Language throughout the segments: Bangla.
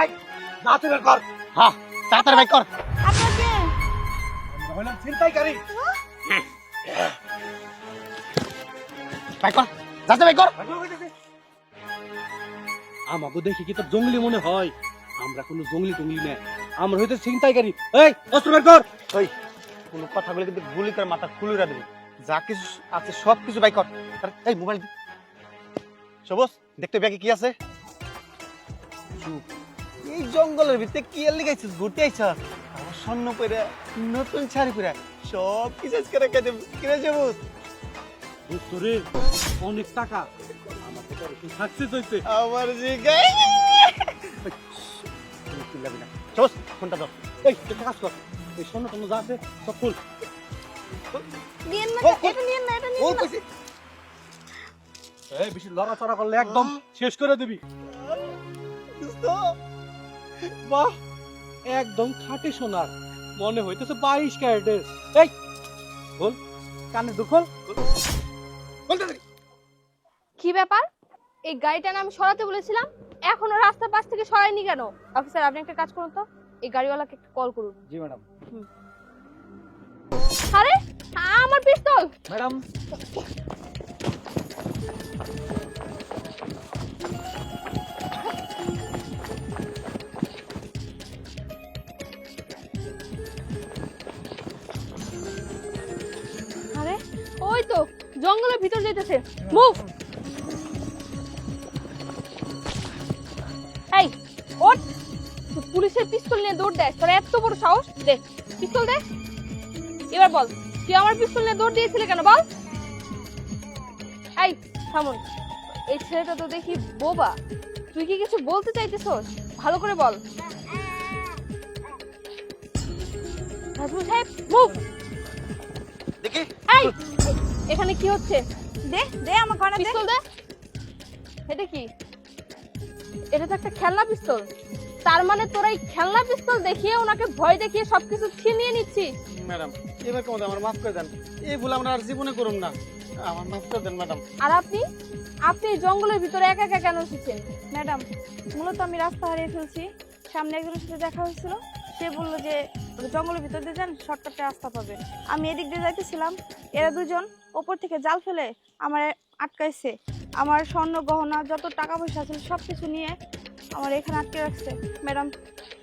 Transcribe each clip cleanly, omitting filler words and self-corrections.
এই নাতে বের কর। হ্যাঁ তাড়াতাড়ি বের কর। আপনাকে আমরা হলাম ছিনতাইকারী। বের কর, যাতে বের কর। আমাকে দেখি কি তোর জঙ্গলি মনে হয়? আমরা কোনো জঙ্গলি টঙ্গলি না, আমরা হইতে ছিনতাইকারী। এই অস্ত্র বের কর। ওই কোনো কথাগুলো কিন্তু গুলি করে মাথা খুলিরা দেবে। যা কিছু আছে সব কিছু বাই কর। এই মোবাইল দে। সবুজ দেখতে ব্যাগে কি আছে? চুপ। এই জঙ্গলের ভিতরে কি এর লিগাইছিস? ঘুরতে আইছস? আমার স্বর্ণ পরে নতুন শাড়ি পরে সব কিছু আজকে রেখে দেব। কি রে সবুজ? দোস্তরে অনেক টাকা আমাকে তো সাকসেস হইছে। আমার জিগাই কি লাগবে না। সবুজ ফোনটা দাও। এই একটা কাজ কর, এই স্বর্ণ টর্ণ যা আছে সব ফুল। নিয়েন না, ও, এটা নিয়েন না, এটা ও নিয়েন না। কইছে এই বেশি লড়াচড়া করলে একদম শেষ করে দিবি। দোস্ত বাহ, একদম খাঁটি সোনার, মনে হইতেছে 22 ক্যারেটের। এই বল, কানে দুখল। বলতে দে। কি ব্যাপার? এই গাড়িটা না আমি সরাতে বলেছিলাম, এখনো রাস্তার পাশ থেকে সরায়নি কেন? অফিসার আপনি একটা কাজ করুন তো, এই গাড়িওয়ালাকে একটা কল করুন। জি ম্যাডাম। আরে আমার পিস্তল! ম্যাডাম আরে ওই তো জঙ্গলের ভিতর যেতেছে। মুভ! এই ওঠ! তুই পুলিশের পিস্তল নিয়ে দৌড় দেয়, তোর এত বড় সাহস? দে পিস্তল দে। এবার বল, তুই আমার পিস্তল নিয়ে দৌড় দিয়েছিলি কেন বল? এই থামুন, এই ছেলেটা তো দেখি বোবা। তুই কি কিছু বলতে চাইতেছস? ভালো করে বল। নাজমুল সাহেব মুভ! দেখি এই এখানে কি হচ্ছে? দে দে আমার গয়না দে। পিস্তল দে। এটা কি? এটা তো একটা খেলনা পিস্তল। তার মানে তোরা এই খেলনা পিস্তল দেখিয়ে ওনাকে ভয় দেখিয়ে সবকিছু ছিনিয়ে নিচ্ছিস। ম্যাডাম এবার কেমন আমার মাফ করে দেন। এই ভুল আমরা আর জীবনে করুম না। আমার মাফ করে দেন ম্যাডাম। আর আপনি আপনি এই জঙ্গলের ভিতরে একা একা কেন এসেছেন? ম্যাডাম মূলত আমি রাস্তা হারিয়ে ফেলছি, সামনে একজনের সাথে দেখা হয়েছিল, সে বললো যে জঙ্গলের ভিতর দিয়ে যান, শর্টকাটে রাস্তা পাবেন। আমি এদিক দিয়ে যাইতেছিলাম, এরা দুজন ওপর থেকে জাল ফেলে আমার আটকাইছে। আমার স্বর্ণ গহনা যত টাকা পয়সা ছিল সব কিছু নিয়ে আমার এখানে আটকে রাখছে। ম্যাডাম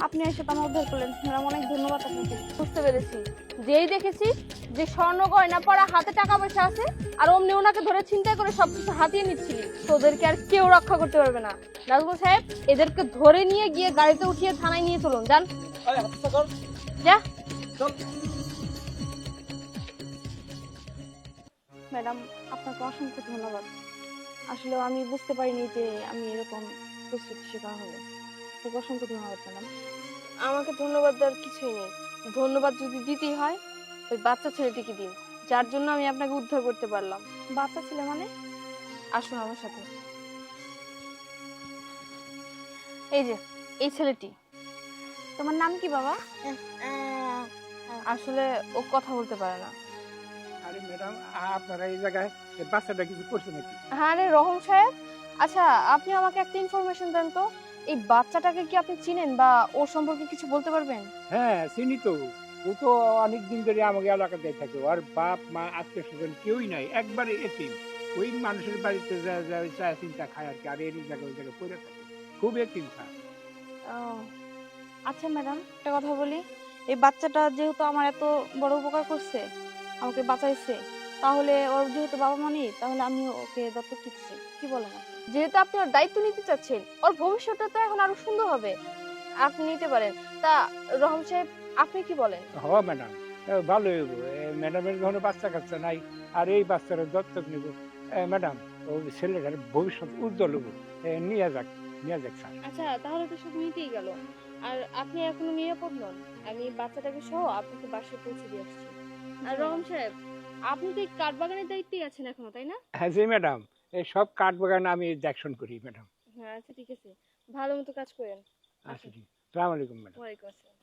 আপনি এসে তো আমার উদ্ধার করলেন, ম্যাডাম অনেক ধন্যবাদ আপনাকে। বুঝতে পেরেছি, যেই দেখেছি যে স্বর্ণ গয়না পরা হাতে টাকা পয়সা আছে আর অমনি ওনাকে ধরে চিন্তা করে সবকিছু হাতিয়ে নিচ্ছিলি, তোদেরকে আর কেউ রক্ষা করতে পারবে না। নাজমুল সাহেব এদেরকে ধরে নিয়ে গিয়ে গাড়িতে উঠিয়ে থানায় নিয়ে চলুন, যান। যা ম্যাডাম আপনাকে অসংখ্য ধন্যবাদ। আসলে আমি বুঝতে পারিনি যে আমি এরকম প্রস্তুতি শিকার হবো। আপনাকে অসংখ্য ধন্যবাদ ম্যাডাম। আমাকে ধন্যবাদ দেওয়ার কিছুই নেই। ধন্যবাদ যদি দিতেই হয় ওই বাচ্চা ছেলেটিকে দিন, যার জন্য আমি আপনাকে উদ্ধার করতে পারলাম। বাচ্চা ছেলে মানে? আসুন আমার সাথে। এই যে এই ছেলেটি। তোমার নাম কি বাবা? আসলে ও কথা বলতে পারে না। আরে ম্যাডাম আপনারা এই জায়গায় বাচ্চাটা কিছু করছে নাকি? হ্যাঁ রে রহম সাহেব, আচ্ছা আপনি আমাকে একটা ইনফরমেশন দেন তো, এই বাচ্চাটাকে কি আপনি চিনেন বা ওর সম্পর্কে কিছু বলতে পারবেন? হ্যাঁ চিনি তো, ও তো অনেকদিন ধরে আমাকে এলাকাতে থাকে, আর বাপ মা আত্মীয় স্বজন কেউই নাই, একবারে এতিম। ওই মানুষের বাড়িতে যা চা চিন্তা খায় আর কি, আর এই জায়গায় ওই জায়গায় পড়ে থাকে, খুব এতিম খায়। আচ্ছা ম্যাডাম একটা কথা বলি, এই বাচ্চাটা যেহেতু আমার এত বড় উপকার করছে, আমাকে বাঁচাইছে, তাহলে ওর যেহেতু বাবা মা নেই, তাহলে আমি ওকে দত্তক দিচ্ছি। কি বলেন আপনি? যেহেতু আপনি ওর দায়িত্ব নিতে চাচ্ছেন, ওর ভবিষ্যৎটা তো এখন আরো সুন্দর হবে, আপনি নিতে পারেন। তা রহম সাহেব আপনি কি বলেন? হ ম্যাডাম, ভালোই হইব। ম্যাডামের যখন বাচ্চা কাচ্চা নাই, আর এই বাচ্চারা দত্তক নিব, ম্যাডাম ও ছেলেটার ভবিষ্যৎ উজ্জ্বল হবো, নিয়ে যাক স্যার। আচ্ছা তাহলে তো সব মিটেই গেল। আর আপনি এখনো নিরাপদ নন, আমি বাচ্চাটাকে সহ আপনাকে বাসায় পৌঁছে দিয়ে আসছি। আর রহম সাহেব আপনি তো এই কাঠবাগানের দায়িত্বেই আছেন এখনো, তাই না? হ্যাঁ জি ম্যাডাম, এই সব কাঠ বাগান আমি দেখশন করি ম্যাডাম। হ্যাঁ আচ্ছা ঠিক আছে, ভালো মতো কাজ করেন। আচ্ছা ঠিক। সালাম আলাইকুম ম্যাডাম। ওয়ালাইকুম আসসালাম।